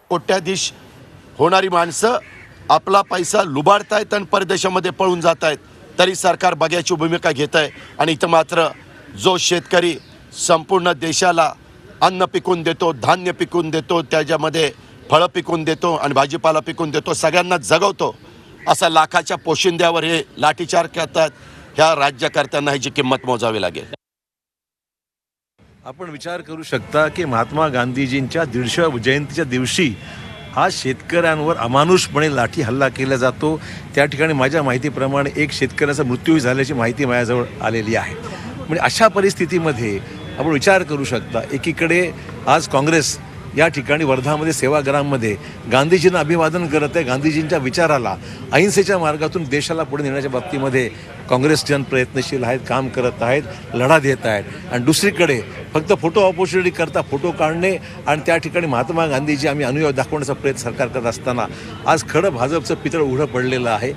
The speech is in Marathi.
कोट्याधीश होणारी माणसं आपला पैसा लुबाडतायत आणि परदेशामध्ये पळून जात आहेत, तरी सरकार बघ्याची भूमिका घेत आहे. आणि इथं मात्र जो शेतकरी संपूर्ण देशाला अन्न पिकून देतो, धान्य पिकून देतो, त्याच्यामध्ये फळं पिकून देतो आणि भाजीपाला पिकून देतो, सगळ्यांना जगवतो, असा लाखाच्या पोशिंद्यावर हे लाठीचार्ज करतात. ह्या राज्यकर्त्यांना ह्याची किंमत मोजावी लागेल. आपण विचार करू शकता की महात्मा गांधीजींच्या 150व्या जयंतीच्या दिवशी हा शेतकऱ्यांवर अमानुषपणे लाठी हल्ला केला जातो. त्या ठिकाणी माझ्या माहितीप्रमाणे एक शेतकऱ्याचा मृत्यूही झाल्याची माहिती माझ्याजवळ आलेली आहे. म्हणजे अशा परिस्थितीमध्ये आपण विचार करू शकता, एकीकडे आज काँग्रेस या ठिकाणी वर्धामध्ये सेवाग्राममध्ये गांधीजींना अभिवादन करत आहे, गांधीजींच्या विचाराला अहिंसेच्या मार्गातून देशाला पुढे नेण्याच्या बाबतीमध्ये काँग्रेसजन प्रयत्नशील आहेत, काम करत आहेत, लढा देत आहेत. आणि दुसरीकडे फक्त फोटो ऑपॉर्च्युनिटी करता फोटो काढणे आणि त्या ठिकाणी महात्मा गांधीजी आम्ही अनुयायी दाखवण्याचा प्रयत्न सरकार करत असताना आज खरं भाजपचं पितळ उघडं पडलेलं आहे.